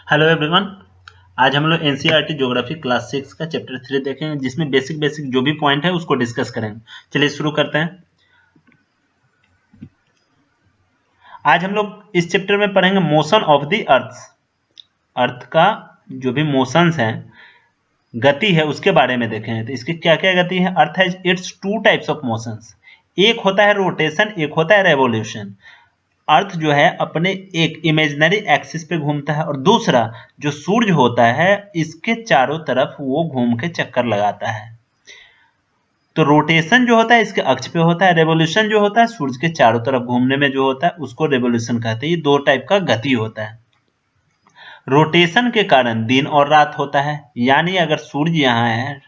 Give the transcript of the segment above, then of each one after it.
Hello everyone. आज हम लोग एनसीईआरटी ज्योग्राफी क्लास 6 का चैप्टर 3 देखेंगे, जिसमें बेसिक जो भी पॉइंट है उसको डिस्कस करेंगे। चलिए शुरू करते हैं। आज हम लोग इस चैप्टर में पढ़ेंगे मोशन ऑफ द अर्थ। अर्थ का जो भी मोशंस हैं, गति है, उसके बारे में देखेंगे। तो इसकी क्या क्या गति है। Earth has its two types of motions. एक होता है रोटेशन, एक होता है रेवोल्यूशन। अर्थ जो है अपने एक इमेजिनरी एक्सिस पे घूमता है, और दूसरा जो सूर्य होता है इसके चारों तरफ वो घूम के चक्कर लगाता है। तो रोटेशन जो होता है इसके अक्ष पे होता है, रेवोल्यूशन जो होता है सूर्य के चारों तरफ घूमने में जो होता है उसको रेवोल्यूशन कहते हैं। ये दो टाइप का गति होता है। रोटेशन के कारण दिन और रात होता है, यानी अगर सूर्य यहाँ है,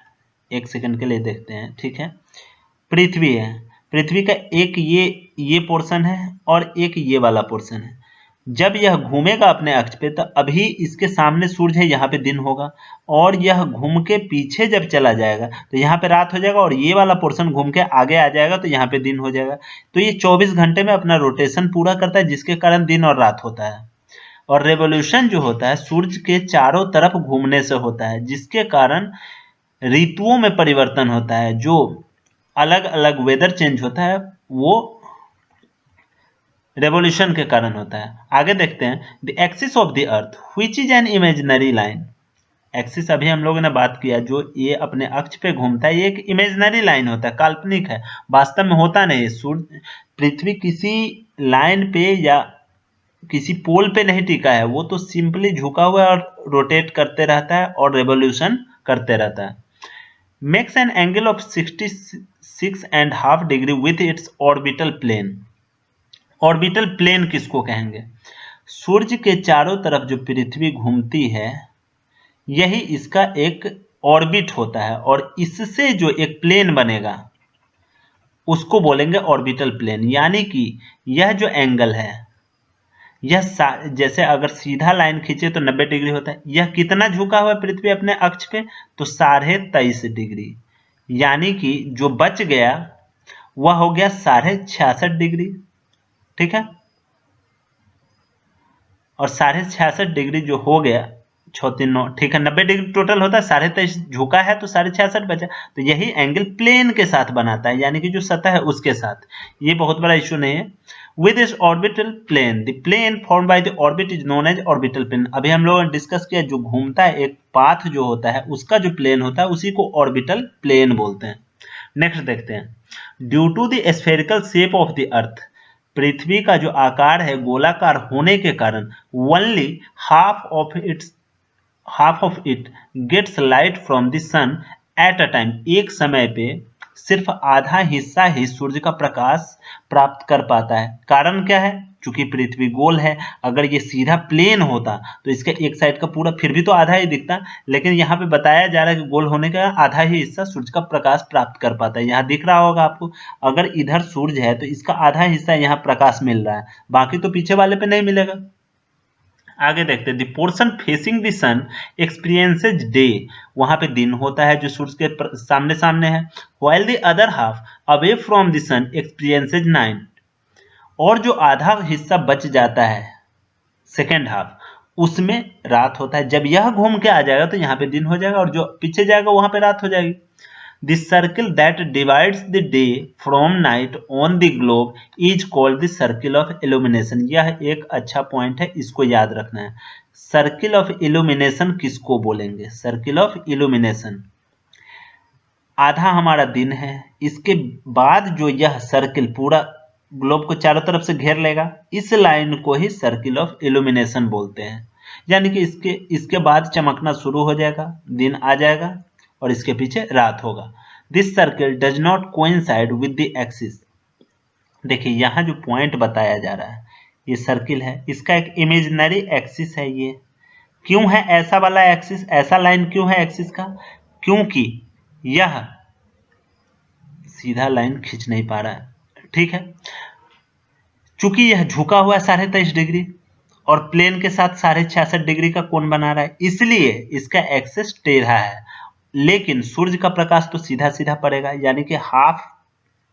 एक सेकंड के लिए देखते हैं, ठीक है। पृथ्वी है, पृथ्वी का एक ये पोर्शन है और एक ये वाला पोर्शन है। जब यह घूमेगा अपने अक्ष पे तो अभी इसके सामने सूर्य है, यहाँ पे दिन होगा, और यह घूम के पीछे जब चला जाएगा तो यहाँ पे रात हो जाएगा, और ये वाला पोर्शन घूम के आगे आ जाएगा तो यहाँ पे दिन हो जाएगा। तो ये 24 घंटे में अपना रोटेशन पूरा करता है, जिसके कारण दिन और रात होता है। और रेवोल्यूशन जो होता है सूर्य के चारों तरफ घूमने से होता है, जिसके कारण ऋतुओं में परिवर्तन होता है। जो अलग अलग वेदर चेंज होता है वो रेवोल्यूशन के कारण होता है। आगे देखते हैं। The axis of the earth which is an imaginary line. Axis अभी हम लोगों ने बात किया, जो ये अपने अक्ष पे घूमता है, ये एक इमेजिनरी लाइन होता है, काल्पनिक है, वास्तव में होता नहीं। सूर्य पृथ्वी किसी लाइन पे या किसी पोल पे नहीं टिका है, वो तो सिंपली झुका हुआ है और रोटेट करते रहता है और रेवोल्यूशन करते रहता है। Makes an angle of 66.5 degree with its orbital plane. Orbital plane किसको कहेंगे? सूर्य के चारों तरफ जो पृथ्वी घूमती है यही इसका एक ऑर्बिट होता है, और इससे जो एक प्लेन बनेगा उसको बोलेंगे ऑर्बिटल प्लेन। यानी कि यह जो एंगल है, यह जैसे अगर सीधा लाइन खींचे तो 90 डिग्री होता है। यह कितना झुका हुआ है पृथ्वी अपने अक्ष पे? तो 23.5 डिग्री। यानी कि जो बच गया वह हो गया 66.5 डिग्री, ठीक है। और 66.5 डिग्री जो हो गया 639, ठीक है, 90 डिग्री टोटल होता है, 23.5 झुका है तो 66.5 बचा। तो यही एंगल प्लेन के साथ बनाता है, यानी कि जो सतह है उसके साथ। ये बहुत बड़ा इशू नहीं है। विद इस orbital plane, the plane form by the orbit is known as orbital plane. अभी हम लोगों ने डिस्कस किया, जो घूमता है एक पाथ जो होता है उसका जो प्लेन होता है उसी को ऑर्बिटल प्लेन बोलते हैं। नेक्स्ट देखते हैं। Due to the spherical shape of the earth, पृथ्वी का जो आकार है गोलाकार होने के कारण only half of it gets light from the sun at a time. एक समय पे सिर्फ आधा हिस्सा ही सूर्य का प्रकाश प्राप्त कर पाता है। कारण क्या है? चूंकि पृथ्वी गोल है। अगर ये सीधा प्लेन होता तो इसका एक साइड का पूरा फिर भी तो आधा ही दिखता, लेकिन यहाँ पे बताया जा रहा है कि गोल होने का आधा ही हिस्सा सूर्य का प्रकाश प्राप्त कर पाता है। यहाँ दिख रहा होगा आपको, अगर इधर सूर्य है तो इसका आधा हिस्सा यहाँ प्रकाश मिल रहा है, बाकी तो पीछे वाले पे नहीं मिलेगा। आगे देखते हैं। The portion facing the sun experiences day, वहां पे दिन होता है जो सूर्य के सामने सामने है। While the other half away from the sun experiences night, और जो आधा हिस्सा बच जाता है सेकेंड हाफ, उसमें रात होता है। जब यह घूम के आ जाएगा तो यहाँ पे दिन हो जाएगा, और जो पीछे जाएगा वहां पे रात हो जाएगी। The circle that divides the day from night on the globe is called the circle of illumination। यह एक अच्छा पॉइंट है, इसको याद रखना है। सर्किल ऑफ इल्यूमिनेशन किसको बोलेंगे? सर्किल ऑफ इल्यूमिनेशन, आधा हमारा दिन है, इसके बाद जो यह सर्किल पूरा ग्लोब को चारों तरफ से घेर लेगा, इस लाइन को ही सर्किल ऑफ इल्यूमिनेशन बोलते हैं। यानी कि इसके बाद चमकना शुरू हो जाएगा, दिन आ जाएगा, और इसके पीछे रात होगा। This circle does not coincide with the axis. देखिए यहाँ जो पॉइंट बताया जा रहा है, ये सर्किल है, इसका एक इमेजिनरी एक्सिस है। ये क्यों है ऐसा वाला एक्सिस, ऐसा लाइन क्यों है एक्सिस का? क्योंकि यह सीधा लाइन खींच नहीं पा रहा है, ठीक है। चूंकि यह झुका हुआ है 23.5 डिग्री और प्लेन के साथ 66.5 डिग्री का कोण बना रहा है, इसलिए इसका एक्सिस टेढ़ा है। लेकिन सूर्य का प्रकाश तो सीधा सीधा पड़ेगा, यानी कि हाफ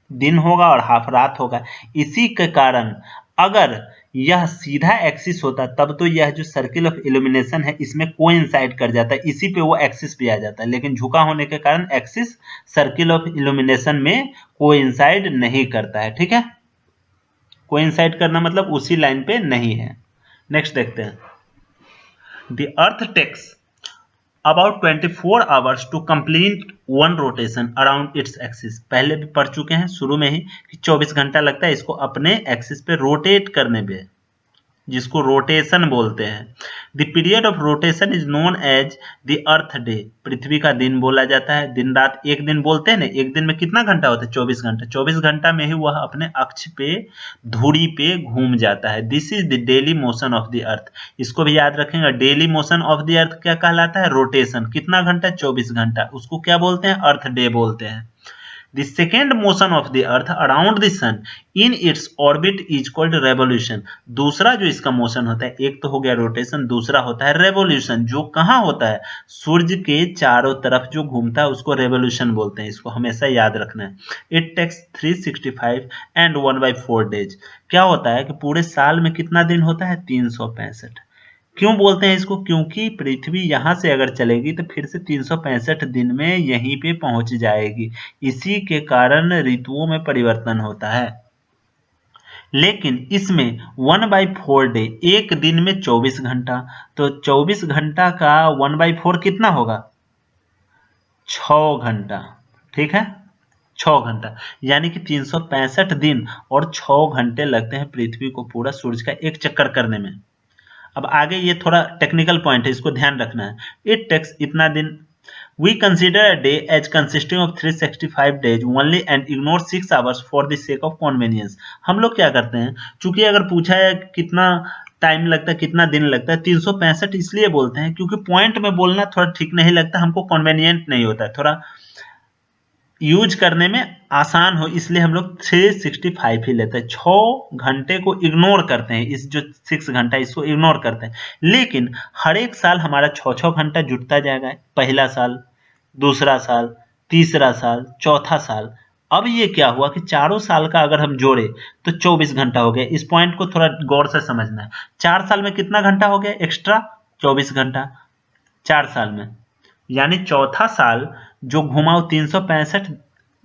दिन होगा और हाफ रात होगा। इसी के कारण अगर यह सीधा एक्सिस होता तब तो यह जो सर्किल ऑफ इल्यूमिनेशन है इसमें कोइंसाइड कर जाता है, इसी पे वो एक्सिस पे आ जाता है, लेकिन झुका होने के कारण एक्सिस सर्किल ऑफ इल्यूमिनेशन में कोइंसाइड नहीं करता है। ठीक है, कोइंसाइड करना मतलब उसी लाइन पे नहीं है। नेक्स्ट देखते हैं, the earth takes about 24 hours to complete one rotation around its axis। पहले भी पढ़ चुके हैं शुरू में ही कि 24 घंटा लगता है इसको अपने एक्सिस पे रोटेट करने पे, जिसको रोटेशन बोलते हैं। The period of rotation is known as the earth day. पृथ्वी का दिन बोला जाता है। दिन रात एक दिन बोलते हैं ना, एक दिन में कितना घंटा होता है? 24 घंटा। 24 घंटा में ही वह अपने अक्ष पे धुरी पे घूम जाता है। This is the daily motion of the अर्थ। इसको भी याद रखेंगे, डेली मोशन ऑफ द अर्थ क्या कहलाता है? रोटेशन। कितना घंटा? 24 घंटा। उसको क्या बोलते हैं? अर्थ डे बोलते हैं। The second motion of the earth around the sun in its orbit is called revolution। दूसरा जो इसका मोशन होता है, एक तो हो गया रोटेशन, दूसरा होता है रेवोल्यूशन, जो कहाँ होता है? सूर्य के चारों तरफ जो घूमता है उसको रेवोल्यूशन बोलते हैं। इसको हमेशा याद रखना है। It takes 365 and 1/4 days। क्या होता है कि पूरे साल में कितना दिन होता है? 365। क्यों बोलते हैं इसको? क्योंकि पृथ्वी यहां से अगर चलेगी तो फिर से 365 दिन में यहीं पे पहुंच जाएगी। इसी के कारण ऋतुओं में परिवर्तन होता है। लेकिन इसमें 1/4 डे, एक दिन में 24 घंटा, तो 24 घंटा का 1/4 कितना होगा? 6 घंटा। ठीक है, 6 घंटा, यानी कि 365 दिन और 6 घंटे लगते हैं पृथ्वी को पूरा सूर्य का एक चक्कर करने में। अब आगे ये थोड़ा टेक्निकल पॉइंट है, इसको ध्यान रखना है। इट टेक्स इतना दिन। We consider a day as consisting of 365 days only and ignore 6 hours for the sake of convenience. हम लोग क्या करते हैं, चूंकि अगर पूछा है कितना टाइम लगता है, कितना दिन लगता है, 365 इसलिए बोलते हैं क्योंकि पॉइंट में बोलना थोड़ा ठीक नहीं लगता, हमको कन्वीनियंट नहीं होता है, थोड़ा यूज करने में आसान हो, इसलिए हम लोग 365 ही लेते हैं। 6 घंटे को इग्नोर करते हैं, इस जो 6 घंटा इसको इग्नोर करते हैं। लेकिन हर एक साल हमारा 6-6 घंटा जुटता जाएगा। पहला साल, दूसरा साल, तीसरा साल, चौथा साल। अब ये क्या हुआ कि चारों साल का अगर हम जोड़े तो 24 घंटा हो गया। इस पॉइंट को थोड़ा गौर से समझना है। 4 साल में कितना घंटा हो गया एक्स्ट्रा? 24 घंटा 4 साल में, यानी चौथा साल जो घुमाओ 365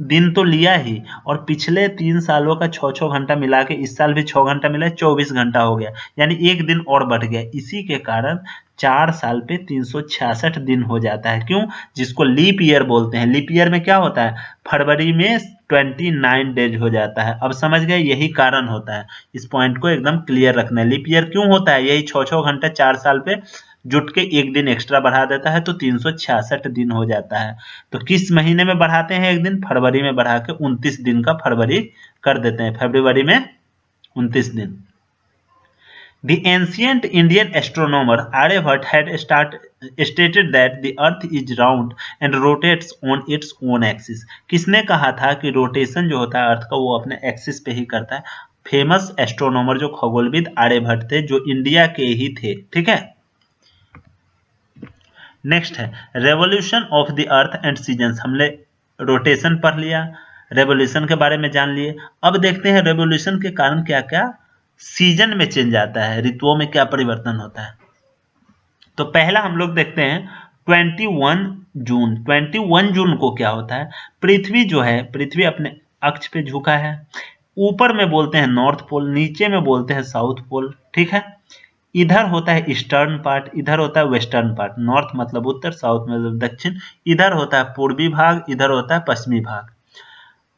दिन तो लिया ही, और पिछले 3 सालों का 6-6 घंटा मिला के इस साल भी 6 घंटा मिला, 24 घंटा हो गया, यानी एक दिन और बढ़ गया। इसी के कारण 4 साल पे 366 दिन हो जाता है। क्यों? जिसको लीप ईयर बोलते हैं। लीप ईयर में क्या होता है? फरवरी में 29 डेज हो जाता है। अब समझ गए, यही कारण होता है। इस पॉइंट को एकदम क्लियर रखना है। लीप ईयर क्यों होता है? यही 6-6 घंटा 4 साल पे जुट के एक दिन एक्स्ट्रा बढ़ा देता है, तो 366 दिन हो जाता है। तो किस महीने में बढ़ाते हैं एक दिन? फरवरी में बढ़ा के 29 दिन का फरवरी कर देते हैं, फरवरी में 29 दिन। The ancient Indian astronomer Aryabhat had stated that the earth is round and rotates on its own axis। किसने कहा था कि रोटेशन जो होता है अर्थ का वो अपने एक्सिस पे ही करता है? फेमस एस्ट्रोनॉमर जो खगोलविद आर्यभट्ट थे, जो इंडिया के ही थे। ठीक है, नेक्स्ट है revolution of the earth and seasons. हमने रोटेशन पढ़ लिया, रेवोल्यूशन के बारे में जान लिए। अब देखते हैं रेवोल्यूशन के कारण क्या क्या सीजन में चेंज आता है, ऋतुओं में क्या परिवर्तन होता है। तो पहला हम लोग देखते हैं 21 जून। 21 जून को क्या होता है? पृथ्वी जो है, पृथ्वी अपने अक्ष पे झुका है। ऊपर में बोलते हैं नॉर्थ पोल, नीचे में बोलते हैं साउथ पोल। ठीक है, इधर होता है ईस्टर्न पार्ट, इधर होता है वेस्टर्न पार्ट। नॉर्थ मतलब उत्तर, साउथ मतलब दक्षिण। इधर होता है पूर्वी भाग, इधर होता है पश्चिमी भाग।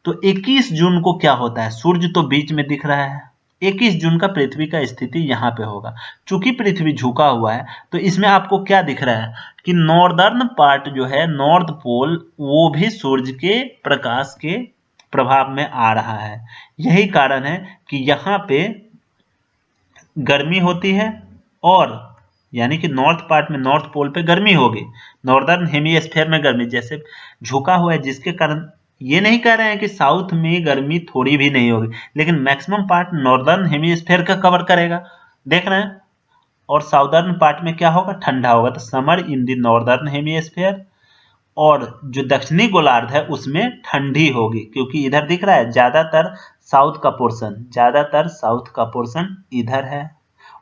तो 21 जून को क्या होता है? सूर्य तो बीच में दिख रहा है। 21 जून का पृथ्वी का स्थिति यहाँ पे होगा। चूंकि पृथ्वी झुका हुआ है तो इसमें आपको क्या दिख रहा है कि नॉर्दर्न पार्ट जो है, नॉर्थ पोल, वो भी सूर्य के प्रकाश के प्रभाव में आ रहा है। यही कारण है कि यहाँ पे गर्मी होती है, और यानी कि नॉर्थ पार्ट में, नॉर्थ पोल पे गर्मी होगी, नॉर्दर्न हेमिस्फीयर में गर्मी, जैसे झुका हुआ है, जिसके कारण ये नहीं कह रहे हैं कि साउथ में गर्मी थोड़ी भी नहीं होगी, लेकिन मैक्सिमम पार्ट नॉर्दर्न हेमिस्फीयर का कवर करेगा, देख रहे हैं। और साउदर्न पार्ट में क्या होगा? ठंडा होगा। तो summer in the northern hemisphere, और जो दक्षिणी गोलार्ध है उसमें ठंडी होगी, क्योंकि इधर दिख रहा है ज्यादातर साउथ का पोर्शन, ज्यादातर साउथ का पोर्शन इधर है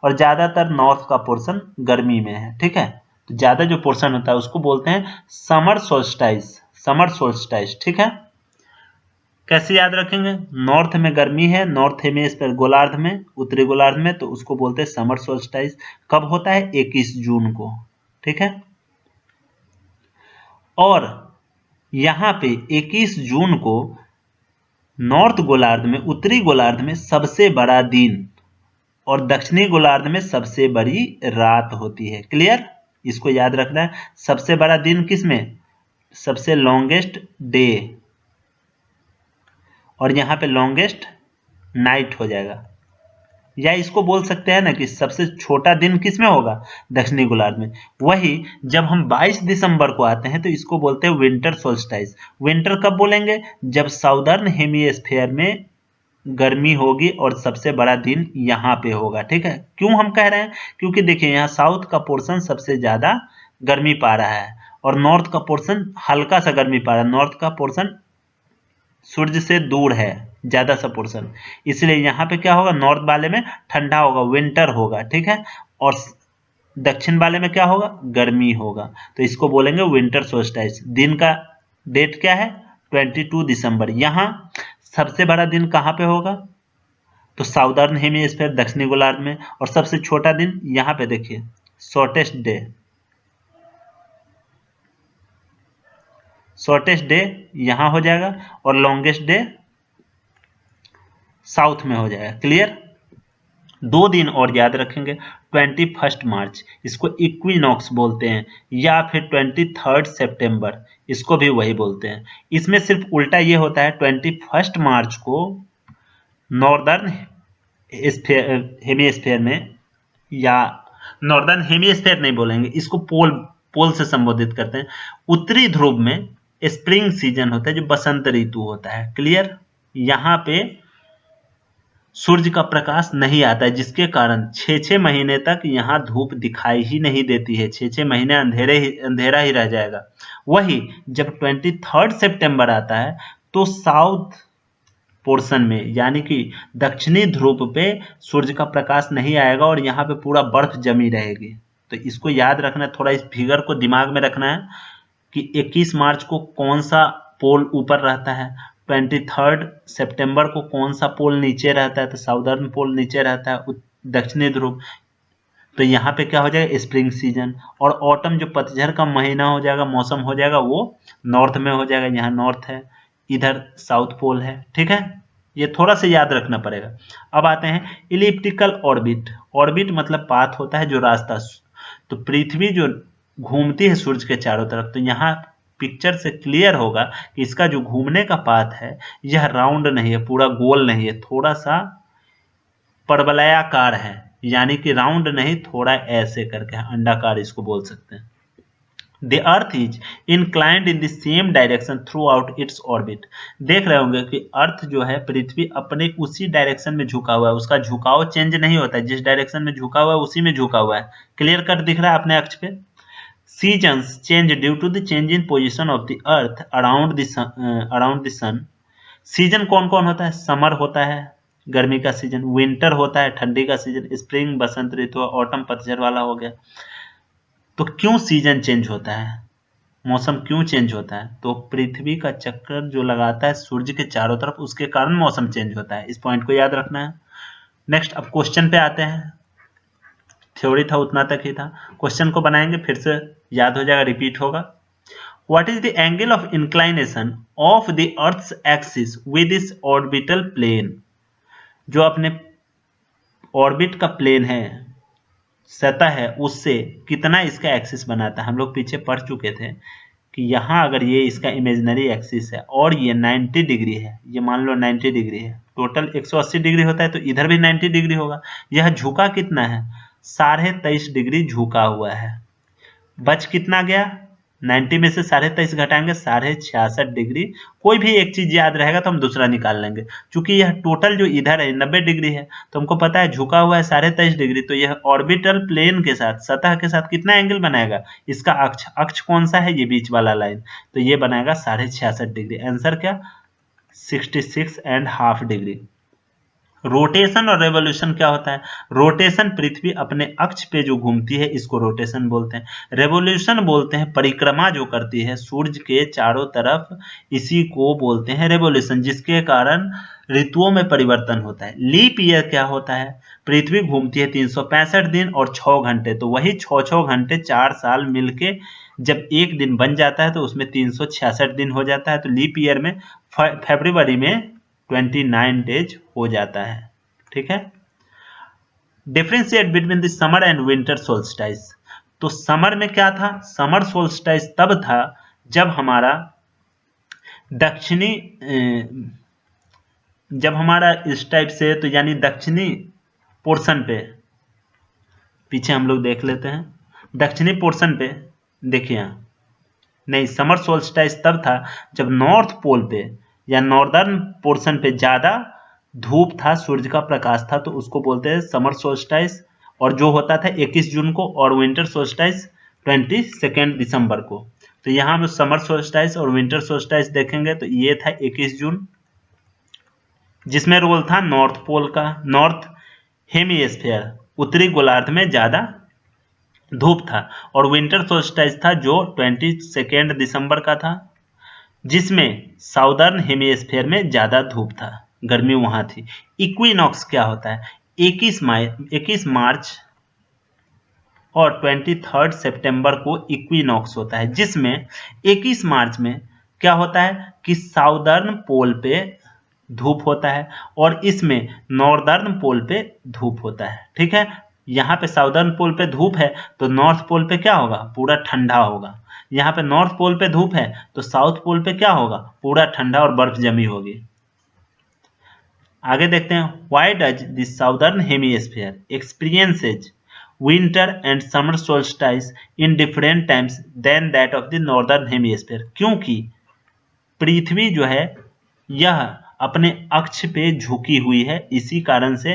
और ज्यादातर नॉर्थ का पोर्शन गर्मी में है, ठीक है। तो ज्यादा जो पोर्शन होता है उसको बोलते हैं समर सोल्स्टाइस, समर सोल्स्टाइस, ठीक है। कैसे याद रखेंगे? नॉर्थ में गर्मी है, नॉर्थ हेमिस्फीयर गोलार्ध में, उत्तरी गोलार्ध में, तो उसको बोलते हैं समर सोल्स्टाइस। कब होता है? 21 जून को, ठीक है। और यहाँ पे 21 जून को नॉर्थ गोलार्ध में, उत्तरी गोलार्ध में सबसे बड़ा दिन और दक्षिणी गोलार्ध में सबसे बड़ी रात होती है। क्लियर? इसको याद रखना है। सबसे बड़ा दिन किस में? सबसे लॉन्गेस्ट डे, और यहाँ पे लॉन्गेस्ट नाइट हो जाएगा। या इसको बोल सकते हैं ना कि सबसे छोटा दिन किस में होगा? दक्षिणी गोलार्ध में। वही जब हम 22 दिसंबर को आते हैं तो इसको बोलते हैं विंटर सोल्स्टाइस। विंटर कब बोलेंगे? जब साउदर्न हेमिस्फीयर में गर्मी होगी और सबसे बड़ा दिन यहाँ पे होगा, ठीक है। क्यों हम कह रहे हैं? क्योंकि देखिए यहाँ साउथ का पोर्शन सबसे ज्यादा गर्मी पा रहा है और नॉर्थ का पोर्शन हल्का सा गर्मी पा रहा है। नॉर्थ का पोर्शन सूर्य से दूर है ज्यादा सा पोर्शन, इसलिए यहाँ पे क्या होगा? नॉर्थ वाले में ठंडा होगा, विंटर होगा, ठीक है। और दक्षिण वाले में क्या होगा? गर्मी होगा। तो इसको बोलेंगे विंटर सोल्स्टाइस। दिन का डेट क्या है? 22 दिसंबर। यहाँ सबसे बड़ा दिन कहाँ पे होगा? तो साउदर्न हेमिस्फीयर, दक्षिणी गोलार्ध में। और सबसे छोटा दिन यहाँ पे देखिए, शॉर्टेस्ट डे, शॉर्टेस्ट डे यहाँ हो जाएगा और लॉन्गेस्ट डे साउथ में हो जाएगा। क्लियर? 2 दिन और याद रखेंगे। 21 मार्च, इसको इक्विनॉक्स बोलते हैं, या फिर 23 सितंबर, इसको भी वही बोलते हैं। इसमें सिर्फ उल्टा ये होता है, 21 मार्च को नॉर्दर्न हेमिस्फीयर में, या नॉर्दर्न हेमिस्फीयर नहीं बोलेंगे, इसको पोल, पोल से संबोधित करते हैं। उत्तरी ध्रुव में स्प्रिंग सीजन होता है, जो बसंत ऋतु होता है। क्लियर? यहाँ पे सूर्य का प्रकाश नहीं आता है, जिसके कारण 6-6 महीने तक यहाँ धूप दिखाई ही नहीं देती है। 6-6 महीने अंधेरा ही रह जाएगा। वही जब 23 सितंबर आता है तो साउथ पोर्शन में, यानी कि दक्षिणी ध्रुव पे सूर्य का प्रकाश नहीं आएगा और यहाँ पे पूरा बर्फ जमी रहेगी। तो इसको याद रखना है, थोड़ा इस फिगर को दिमाग में रखना है कि 21 मार्च को कौन सा पोल ऊपर रहता है, 23 सितंबर को कौन सा पोल नीचे रहता है, तो साउदर्न पोल नीचे रहता है, दक्षिणी ध्रुव। तो यहाँ पे क्या हो जाएगा? Spring season. और ऑटम जो पतझड़ का महीना हो जाएगा, मौसम हो जाएगा, वो नॉर्थ में हो जाएगा। यहाँ नॉर्थ है, इधर साउथ पोल है, ठीक है। ये थोड़ा सा याद रखना पड़ेगा। अब आते हैं इलिप्टिकल ऑर्बिट। ऑर्बिट मतलब पाथ होता है, जो रास्ता। तो पृथ्वी जो घूमती है सूर्य के चारों तरफ, तो यहाँ पिक्चर से क्लियर होगा कि इसका जो घूमने का पाथ है यह राउंड नहीं है, पूरा गोल नहीं है, थोड़ा सा परवलयाकार है, यानी कि राउंड नहीं, थोड़ा ऐसे करके अंडाकार इसको बोल सकते हैं। The Earth is inclined in the same direction throughout its orbit. देख रहे होंगे कि अर्थ जो है, पृथ्वी अपने उसी डायरेक्शन में झुका हुआ है, उसका झुकाव चेंज नहीं होता है, जिस डायरेक्शन में झुका हुआ है उसी में झुका हुआ है। क्लियर कट दिख रहा है अपने अक्ष पे। Seasons change due to the change in position of the earth around the sun. Season कौन कौन होता है? समर होता है, गर्मी का सीजन, विंटर होता है, ठंडी का सीजन, स्प्रिंग बसंत ऋतु, ऑटम पतझड़ वाला हो गया। तो क्यों सीजन चेंज होता है, मौसम क्यों चेंज होता है? तो पृथ्वी का चक्कर जो लगाता है सूर्य के चारों तरफ, उसके कारण मौसम चेंज होता है। इस पॉइंट को याद रखना है। नेक्स्ट अब क्वेश्चन पे आते हैं। थ्योरी था उतना तक ही था, क्वेश्चन को बनाएंगे, फिर से याद हो जाएगा, रिपीट होगा। What is the angle of inclination of the earth's axis with its orbital plane? जो अपने ऑर्बिट का प्लेन है, सतह है, उससे कितना इसका एक्सिस बनाता है? हम लोग पीछे पढ़ चुके थे कि यहाँ अगर ये इसका इमेजिनरी एक्सिस है और ये 90 डिग्री है, ये मान लो 90 डिग्री है, टोटल 180 डिग्री होता है, तो इधर भी 90 डिग्री होगा। यह झुका कितना है? 23.5 डिग्री झुका हुआ है। बच कितना गया? 90 में से 23.5 घटाएंगे, 66.5 डिग्री। कोई भी एक चीज याद रहेगा तो हम दूसरा निकाल लेंगे। चूंकि यह टोटल जो इधर है 90 डिग्री है, तो हमको पता है झुका हुआ है 23.5 डिग्री, तो यह ऑर्बिटल प्लेन के साथ, सतह के साथ कितना एंगल बनाएगा? इसका अक्ष, अक्ष कौन सा है? ये बीच वाला लाइन, तो ये बनाएगा 66.5 डिग्री। आंसर क्या? 66.5 डिग्री। रोटेशन और रेवोल्यूशन क्या होता है? रोटेशन पृथ्वी अपने अक्ष पे जो घूमती है इसको रोटेशन बोलते हैं। रेवोल्यूशन बोलते हैं परिक्रमा जो करती है सूर्य के चारों तरफ, इसी को बोलते हैं रेवोल्यूशन, जिसके कारण ऋतुओं में परिवर्तन होता है। लीप ईयर क्या होता है? पृथ्वी घूमती है 365 दिन और 6 घंटे, तो वही 6 घंटे 4 साल मिलके जब एक दिन बन जाता है तो उसमें 366 दिन हो जाता है। तो लीप ईयर में फरवरी में 29 डेज हो जाता है। ठीक है। Differentiate between the summer and winter solstice. तो समर में क्या था? समर सोल्स्टाइस तब था जब हमारा दक्षिणी जब हमारा इस टाइप से, तो यानी दक्षिणी पोर्शन पे, पीछे हम लोग देख लेते हैं, दक्षिणी पोर्शन पे देखिए यहाँ, नहीं, समर सोल्स्टाइस तब था जब नॉर्थ पोल पे या नॉर्दर्न पोर्शन पे ज्यादा धूप था, सूर्य का प्रकाश था, तो उसको बोलते हैं समर सोल्स्टाइस, और जो होता था 21 जून को, और विंटर सोल्स्टाइस 22 दिसंबर को। तो यहाँ हम समर सोल्स्टाइस और विंटर सोल्स्टाइस देखेंगे तो ये था 21 जून, जिसमें रोल था नॉर्थ पोल का, नॉर्थ हेमिस्फीयर, उत्तरी गोलार्ध में ज्यादा धूप था, और विंटर सोल्स्टाइस था जो 22 दिसंबर का था, जिसमें साउदर्न हेमिस्फीयर में ज्यादा धूप था, गर्मी वहां थी। इक्विनॉक्स क्या होता है? 21 मार्च और 23 सितंबर को इक्विनॉक्स होता है, जिसमें 21 मार्च में क्या होता है कि साउदर्न पोल पे धूप होता है और इसमें नॉर्दर्न पोल पे धूप होता है। ठीक है। यहाँ पे साउदर्न पोल पे धूप है तो नॉर्थ पोल पे क्या होगा? पूरा ठंडा होगा। यहाँ पे नॉर्थ पोल पे धूप है तो साउथ पोल पे क्या होगा? पूरा ठंडा और बर्फ जमी होगी। आगे देखते हैं, why does the southern hemisphere experiences winter and summer solstice in different times than that of the northern hemisphere. क्योंकि पृथ्वी जो है यह अपने अक्ष पे झुकी हुई है, इसी कारण से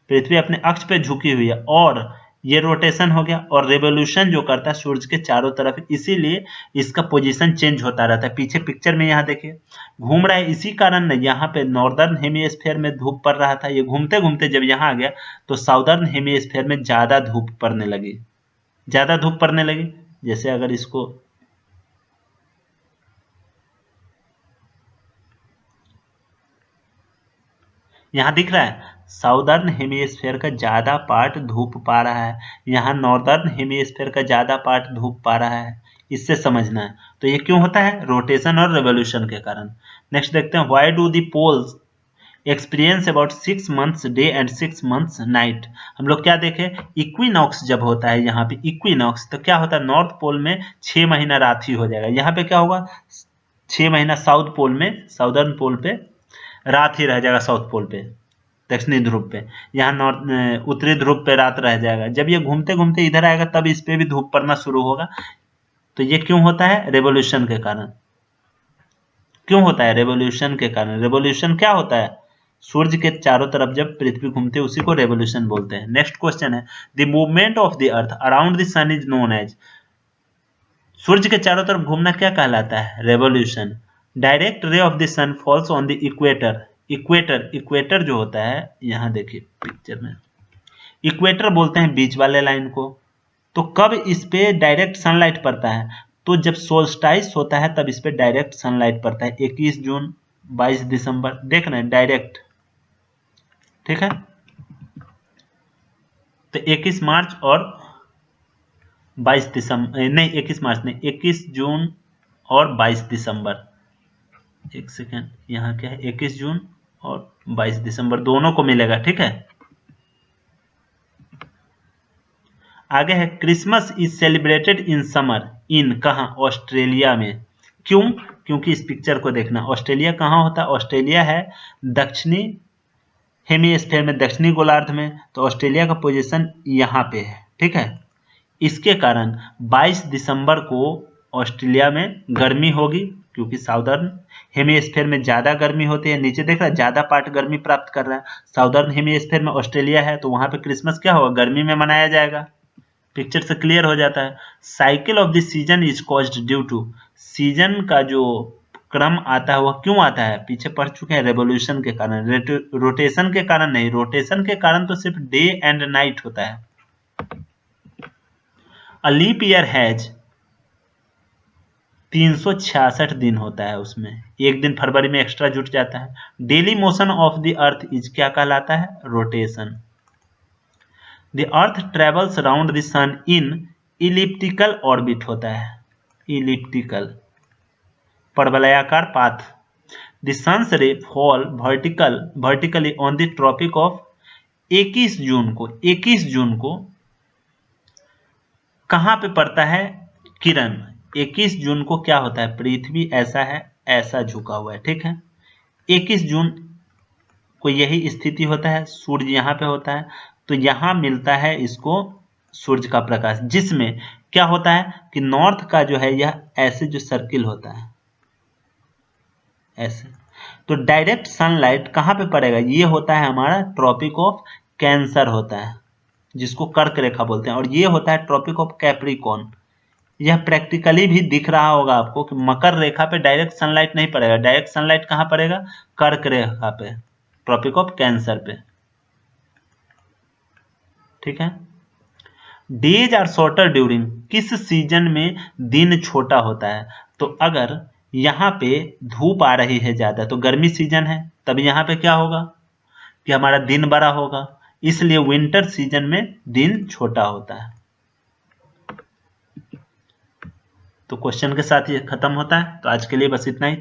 पृथ्वी अपने अक्ष पे झुकी हुई है, और ये रोटेशन हो गया, और रेवोल्यूशन जो करता है सूर्य के चारों तरफ, इसीलिए इसका पोजीशन चेंज होता रहता है। पीछे पिक्चर में यहाँ देखिए घूम रहा है, इसी कारण यहाँ पे नॉर्दर्न हेमिस्फीयर में धूप पड़ रहा था, ये घूमते घूमते जब यहाँ आ गया तो साउदर्न हेमिस्फीयर में ज्यादा धूप पड़ने लगी, ज्यादा धूप पड़ने लगी। जैसे अगर इसको यहाँ दिख रहा है, साउदर्न हेमिस्फीयर का ज्यादा पार्ट धूप पा रहा है, यहाँ नॉर्दर्न हेमिस्फीयर का ज्यादा पार्ट धूप पा रहा है, इससे समझना है। तो ये क्यों होता है? रोटेशन और रेवोल्यूशन के कारण। नेक्स्ट देखते हैं, why do the poles experience about 6 months day and 6 months night. हम लोग क्या देखें, इक्विनॉक्स जब होता है, यहाँ पे इक्विनॉक्स तो क्या होता है, नॉर्थ पोल में 6 महीना रात ही हो जाएगा, यहाँ पे क्या होगा 6 महीना साउथ पोल में, साउदर्न पोल पे रात ही रह जाएगा, साउथ पोल पे, दक्षिणी ध्रुव पे, यहाँ नॉर्थ उत्तरी ध्रुव पे रात रह जाएगा। जब ये घूमते घूमते इधर आएगा तब इस पे भी धूप पड़ना शुरू होगा। तो ये क्यों होता है? रेवोल्यूशन के कारण। क्यों होता है? रेवोल्यूशन के कारण। रेवोल्यूशन क्या होता है? सूर्य के चारों तरफ जब पृथ्वी घूमती है उसी को रेवोल्यूशन बोलते हैं। नेक्स्ट क्वेश्चन है, the movement of the earth around the sun is known as. सूर्य के चारों तरफ घूमना क्या कहलाता है? Revolution. Direct ray of the sun falls on the equator. Equator जो होता है, यहाँ देखिए पिक्चर में, इक्वेटर बोलते हैं बीच वाले लाइन को। तो कब इस पे डायरेक्ट सनलाइट पड़ता है? तो जब सोल्स्टाइस होता है तब इस पे डायरेक्ट सनलाइट पड़ता है, 21 जून 22 दिसंबर, देख रहे हैं डायरेक्ट। ठीक है। तो 21 मार्च और 22 दिसंबर, नहीं 21 मार्च नहीं, 21 जून और 22 दिसंबर, एक सेकेंड, यहाँ क्या है, 21 जून और 22 दिसंबर दोनों को मिलेगा। ठीक है। आगे है, Christmas is celebrated in summer in, कहाँ? ऑस्ट्रेलिया में। क्यों? क्योंकि इस पिक्चर को देखना, ऑस्ट्रेलिया कहाँ होता है? ऑस्ट्रेलिया है दक्षिणी हेमिस्फीयर में, दक्षिणी गोलार्ध में, तो ऑस्ट्रेलिया का पोजीशन यहाँ पे है। ठीक है। इसके कारण 22 दिसंबर को ऑस्ट्रेलिया में गर्मी होगी, क्योंकि साउदर्न हेमिस्फीयर में ज्यादा गर्मी होती है। नीचे देख रहा है, ज्यादा पार्ट गर्मी प्राप्त कर रहा है, साउदर्न हेमिस्फीयर में ऑस्ट्रेलिया है, तो वहां पे क्रिसमस क्या होगा? गर्मी में मनाया जाएगा। पिक्चर से क्लियर हो जाता है। Cycle of the season is caused due to, season का जो क्रम आता है वह क्यों आता है? पीछे पढ़ चुके हैं, रेवोल्यूशन के कारण, रोटेशन के कारण नहीं। रोटेशन के कारण तो सिर्फ डे एंड नाइट होता है। अ लीप ईयर हैज 366 दिन होता है, उसमें एक दिन फरवरी में एक्स्ट्रा जुट जाता है। Daily motion of the earth is क्या कहलाता है? Rotation. The earth travels round the sun in elliptical orbit होता है, इलिप्टिकल परवलयाकार path. The sun's ray fall vertically on the tropic of 21 जून को कहां पे पड़ता है किरण? 21 जून को क्या होता है? पृथ्वी ऐसा है, ऐसा झुका हुआ है, ठीक है। 21 जून को यही स्थिति होता है, सूर्य यहाँ पे होता है, तो यहाँ मिलता है इसको सूर्य का प्रकाश, जिसमें क्या होता है कि नॉर्थ का जो है यह ऐसे जो सर्किल होता है ऐसे, तो डायरेक्ट सनलाइट कहाँ पे पड़ेगा? ये होता है हमारा ट्रॉपिक ऑफ कैंसर होता है, जिसको कर्क रेखा बोलते हैं, और ये होता है ट्रॉपिक ऑफ कैप्रिकॉर्न। यह प्रैक्टिकली भी दिख रहा होगा आपको कि मकर रेखा पे डायरेक्ट सनलाइट नहीं पड़ेगा। डायरेक्ट सनलाइट कहाँ पड़ेगा? कर्क रेखा पे, ट्रॉपिक ऑफ कैंसर पे, ठीक है। डेज आर शॉर्टर ड्यूरिंग, किस सीजन में दिन छोटा होता है? तो अगर यहाँ पे धूप आ रही है ज्यादा तो गर्मी सीजन है, तब यहाँ पे क्या होगा कि हमारा दिन बड़ा होगा, इसलिए विंटर सीजन में दिन छोटा होता है। तो क्वेश्चन के साथ ये खत्म होता है। तो आज के लिए बस इतना ही।